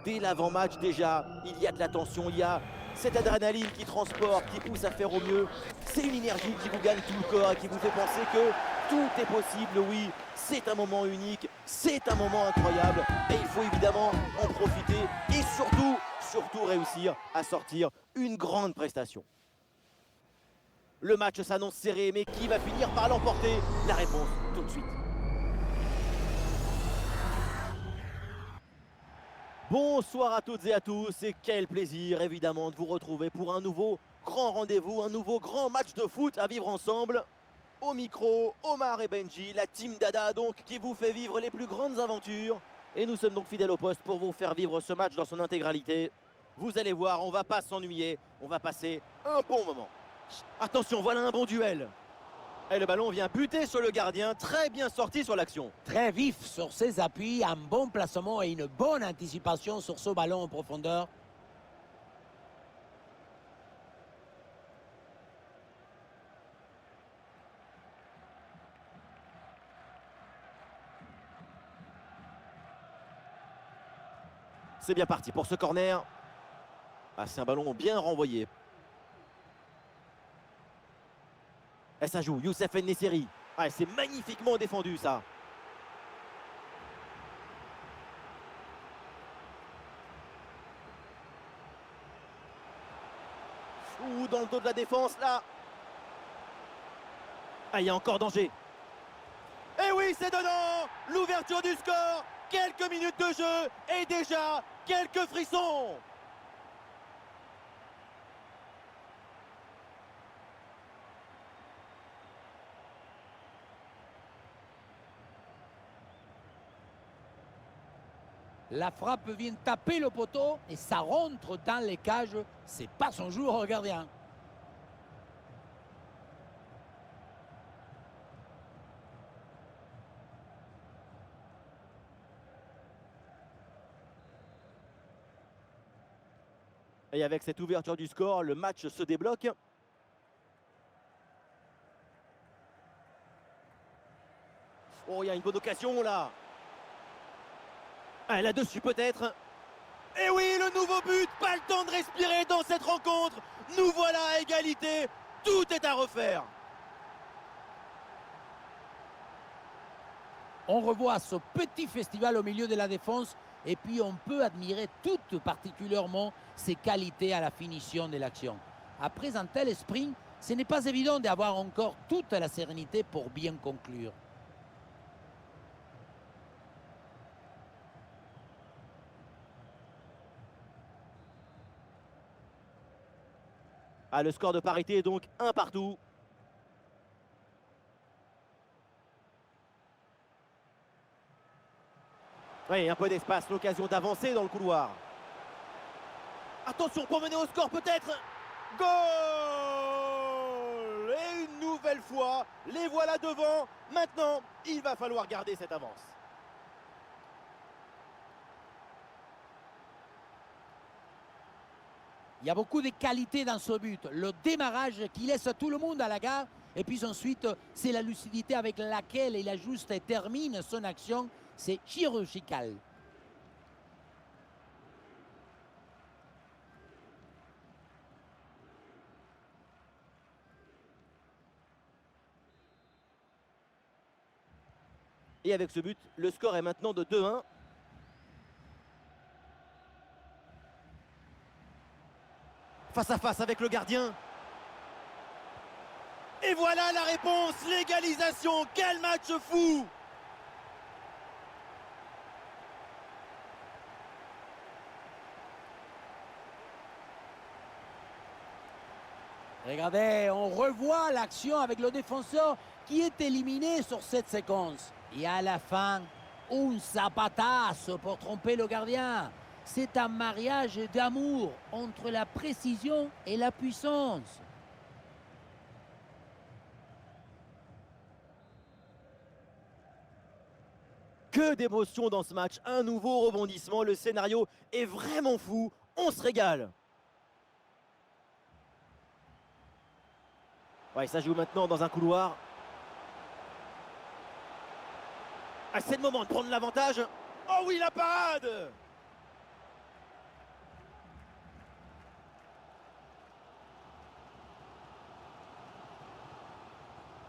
Dès l'avant-match déjà, il y a de la tension, il y a cette adrénaline qui transporte, qui pousse à faire au mieux. C'est une énergie qui vous gagne tout le corps et qui vous fait penser que tout est possible, oui. C'est un moment unique, c'est un moment incroyable et il faut évidemment en profiter et surtout réussir à sortir une grande prestation. Le match s'annonce serré, mais qui va finir par l'emporter? La réponse tout de suite. Bonsoir à toutes et à tous et quel plaisir évidemment de vous retrouver pour un nouveau grand rendez-vous, un nouveau grand match de foot à vivre ensemble. Au micro, Omar et Benji, la team Dada donc qui vous fait vivre les plus grandes aventures. Et nous sommes donc fidèles au poste pour vous faire vivre ce match dans son intégralité. Vous allez voir, on va pas s'ennuyer, on va passer un bon moment. Attention, voilà un bon duel. Et le ballon vient buter sur le gardien, très bien sorti sur l'action. Très vif sur ses appuis, un bon placement et une bonne anticipation sur ce ballon en profondeur. C'est bien parti pour ce corner. Ah, c'est un ballon bien renvoyé. Et ça joue, Youssef En-Nesyri. Ah, c'est magnifiquement défendu ça. Ouh, dans le dos de la défense là. Ah, il y a encore danger. Et oui, c'est dedans. L'ouverture du score. Quelques minutes de jeu et déjà quelques frissons. La frappe vient taper le poteau et ça rentre dans les cages. C'est pas son jour au gardien. Et avec cette ouverture du score, le match se débloque. Oh, il y a une bonne occasion là. Ah, là-dessus peut-être. Et oui, le nouveau but. Pas le temps de respirer dans cette rencontre. Nous voilà à égalité. Tout est à refaire. On revoit ce petit festival au milieu de la défense et puis on peut admirer tout particulièrement ses qualités à la finition de l'action. Après un tel sprint, ce n'est pas évident d'avoir encore toute la sérénité pour bien conclure. Ah, le score de parité est donc un partout. Oui, un peu d'espace, l'occasion d'avancer dans le couloir. Attention pour mener au score peut-être. Goal! Et une nouvelle fois, les voilà devant. Maintenant, il va falloir garder cette avance. Il y a beaucoup de qualités dans ce but. Le démarrage qui laisse tout le monde à la gare. Et puis ensuite, c'est la lucidité avec laquelle il ajuste et termine son action. C'est chirurgical. Et avec ce but, le score est maintenant de 2-1. Face à face avec le gardien. Et voilà la réponse, l'égalisation. Quel match fou! Regardez, on revoit l'action avec le défenseur qui est éliminé sur cette séquence. Et à la fin, un zapatazo pour tromper le gardien. C'est un mariage d'amour entre la précision et la puissance. Que d'émotion dans ce match, un nouveau rebondissement, le scénario est vraiment fou, on se régale. Ouais, ça joue maintenant dans un couloir. Ah, c'est le moment de prendre l'avantage. Oh oui, la parade!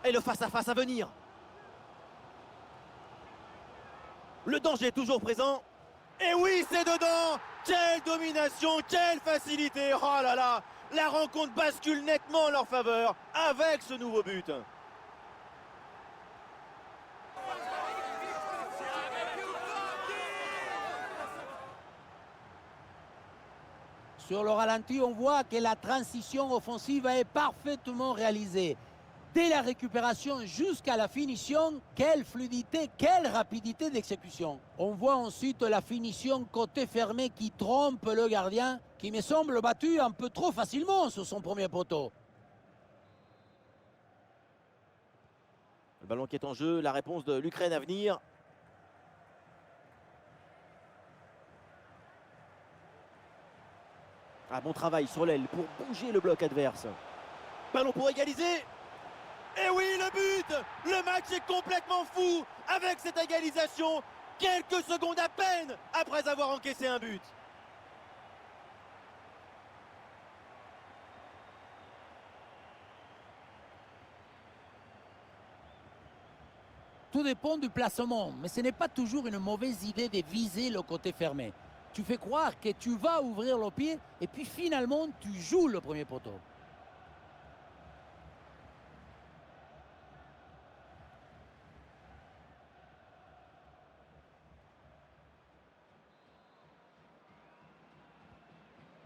Et le face-à-face à venir. Le danger est toujours présent. Et oui, c'est dedans. Quelle domination, quelle facilité. Oh là là, la rencontre bascule nettement en leur faveur avec ce nouveau but. Sur le ralenti, on voit que la transition offensive est parfaitement réalisée. Dès la récupération jusqu'à la finition, quelle fluidité, quelle rapidité d'exécution. On voit ensuite la finition côté fermé qui trompe le gardien, qui me semble battu un peu trop facilement sur son premier poteau. Le ballon qui est en jeu, la réponse de l'Ukraine à venir. Ah, bon travail sur l'aile pour bouger le bloc adverse. Ballon pour égaliser. Et oui, le but! Le match est complètement fou avec cette égalisation. Quelques secondes à peine après avoir encaissé un but. Tout dépend du placement, mais ce n'est pas toujours une mauvaise idée de viser le côté fermé. Tu fais croire que tu vas ouvrir le pied et puis finalement tu joues le premier poteau.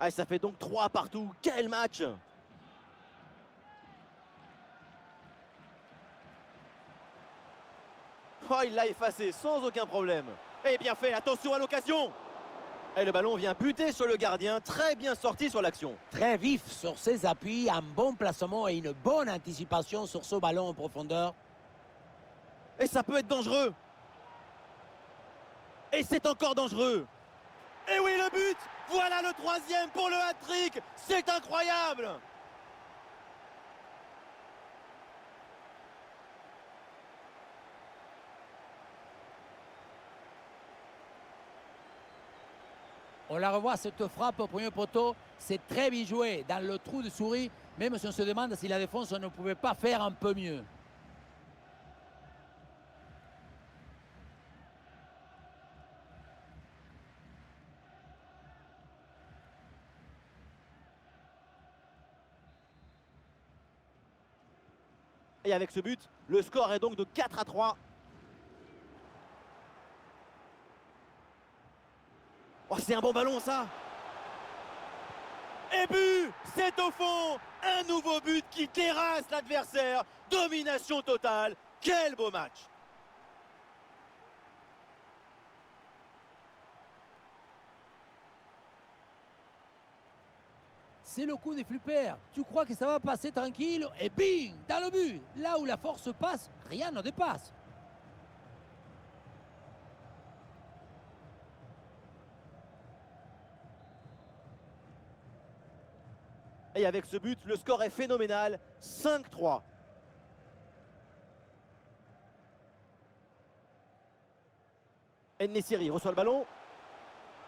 Ah, ça fait donc 3 partout. Quel match! Oh, il l'a effacé sans aucun problème. Et bien fait, attention à l'occasion. Et le ballon vient buter sur le gardien. Très bien sorti sur l'action. Très vif sur ses appuis, un bon placement et une bonne anticipation sur ce ballon en profondeur. Et ça peut être dangereux. Et c'est encore dangereux. Et oui, le but! Voilà le troisième pour le hat-trick. C'est incroyable! On la revoit, cette frappe au premier poteau. C'est très bien joué dans le trou de souris, même si on se demande si la défense ne pouvait pas faire un peu mieux. Et avec ce but, le score est donc de 4-3. Oh, c'est un bon ballon, ça! Et but! C'est au fond! Un nouveau but qui terrasse l'adversaire. Domination totale. Quel beau match! C'est le coup des flippers. Tu crois que ça va passer tranquille et bing, dans le but. Là où la force passe, rien ne dépasse. Et avec ce but, le score est phénoménal. 5-3. En-Nesyri reçoit le ballon.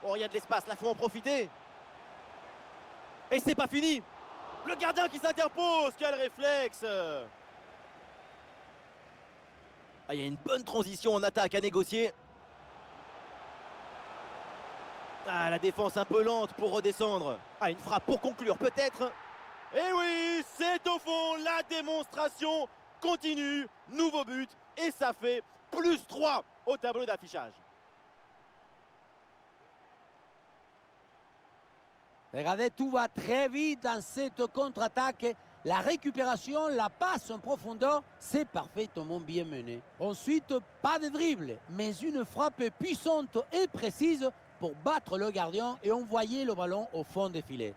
Oh, il y a de l'espace, là, faut en profiter. Et c'est pas fini. Le gardien qui s'interpose, quel réflexe! Ah, il y a une bonne transition en attaque à négocier. Ah, la défense un peu lente pour redescendre. Ah, une frappe pour conclure peut-être. Et oui, c'est au fond la démonstration continue. Nouveau but et ça fait +3 au tableau d'affichage. Regardez, tout va très vite dans cette contre-attaque. La récupération, la passe en profondeur, c'est parfaitement bien mené. Ensuite, pas de dribble, mais une frappe puissante et précise pour battre le gardien et envoyer le ballon au fond des filets.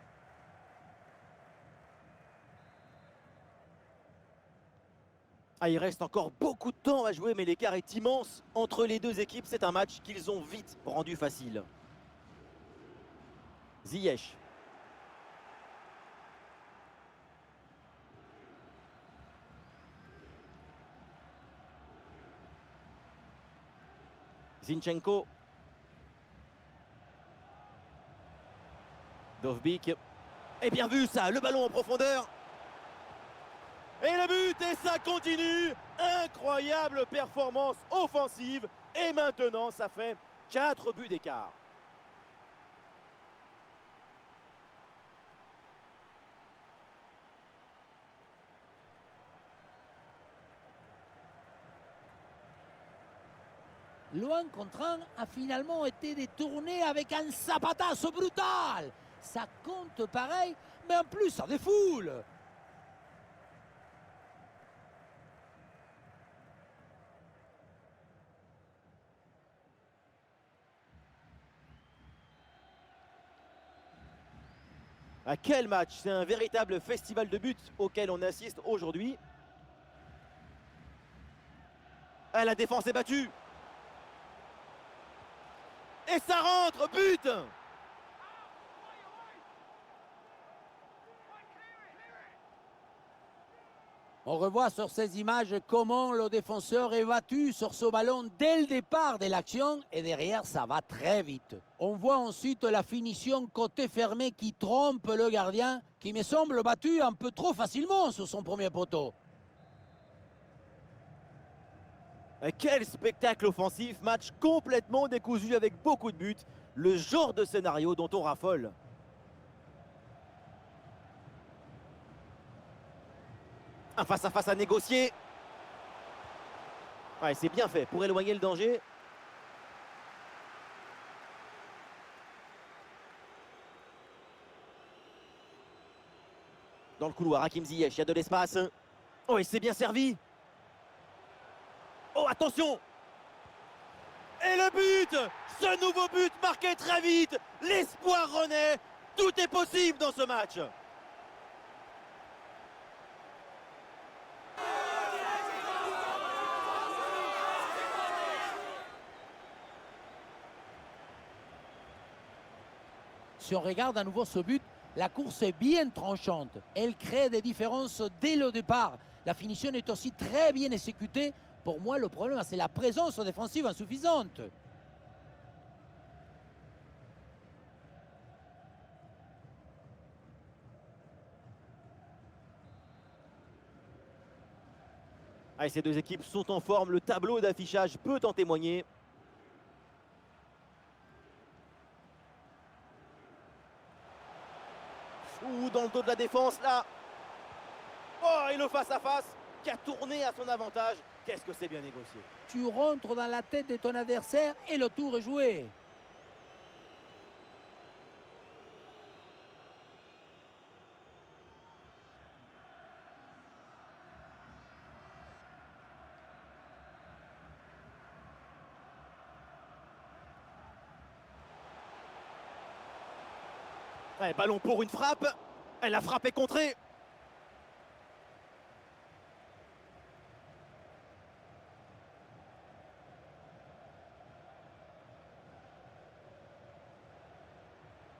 Ah, il reste encore beaucoup de temps à jouer, mais l'écart est immense entre les deux équipes. C'est un match qu'ils ont vite rendu facile. Ziyech. Zinchenko. Dovbyk. Et bien vu ça, le ballon en profondeur. Et le but, et ça continue. Incroyable performance offensive. Et maintenant, ça fait 4 buts d'écart. Loin contre un a finalement été détourné avec un zapatazo brutal. Ça compte pareil, mais en plus ça défoule. Ah, quel match! C'est un véritable festival de buts auquel on assiste aujourd'hui. Ah, la défense est battue. Et ça rentre, but! On revoit sur ces images comment le défenseur est battu sur ce ballon dès le départ de l'action et derrière ça va très vite. On voit ensuite la finition côté fermé qui trompe le gardien qui me semble battu un peu trop facilement sur son premier poteau. Quel spectacle offensif, match complètement décousu avec beaucoup de buts. Le genre de scénario dont on raffole. Un face-à-face à négocier. Ouais, c'est bien fait pour éloigner le danger. Dans le couloir, Hakim Ziyech, il y a de l'espace. Oh, et c'est bien servi. Oh, attention! Et le but! Ce nouveau but marqué très vite. L'espoir renaît. Tout est possible dans ce match. Si on regarde à nouveau ce but, la course est bien tranchante. Elle crée des différences dès le départ. La finition est aussi très bien exécutée. Pour moi, le problème, c'est la présence défensive insuffisante. Ah, ces deux équipes sont en forme. Le tableau d'affichage peut en témoigner. Ouh, dans le dos de la défense, là. Oh, et le face-à-face qui a tourné à son avantage. Qu'est-ce que c'est bien négocié. Tu rentres dans la tête de ton adversaire et le tour est joué. Ouais, ballon pour une frappe. Elle a frappé contrée.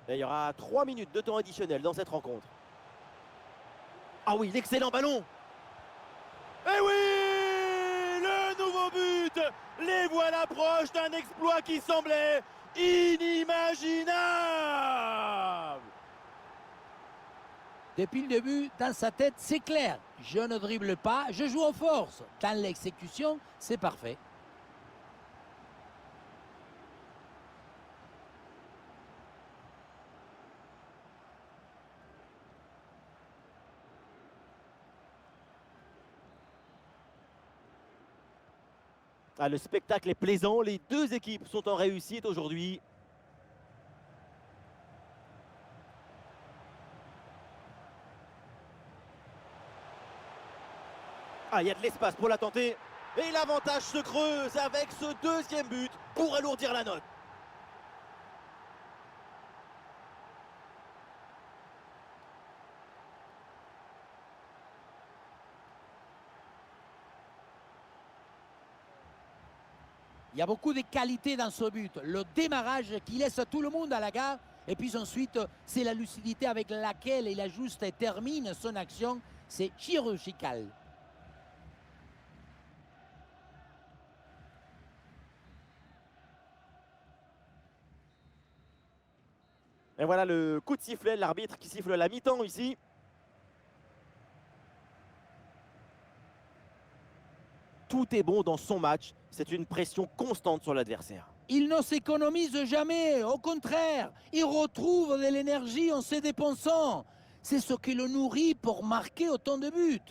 Et il y aura 3 minutes de temps additionnel dans cette rencontre. Ah oui, l'excellent ballon. Et oui, le nouveau but. Les voilà proches d'un exploit qui semblait inimaginable. Depuis le début, dans sa tête, c'est clair. Je ne dribble pas, je joue en force. Dans l'exécution, c'est parfait. Ah, le spectacle est plaisant. Les deux équipes sont en réussite aujourd'hui. Ah, il y a de l'espace pour la tenter. Et l'avantage se creuse avec ce deuxième but pour alourdir la note. Il y a beaucoup de qualité dans ce but. Le démarrage qui laisse tout le monde à la gare. Et puis ensuite, c'est la lucidité avec laquelle il ajuste et termine son action. C'est chirurgical. Et voilà le coup de sifflet, l'arbitre qui siffle la mi-temps ici. tout est bon dans son match. C'est une pression constante sur l'adversaire. Il ne s'économise jamais, au contraire, il retrouve de l'énergie en se dépensant. C'est ce qui le nourrit pour marquer autant de buts.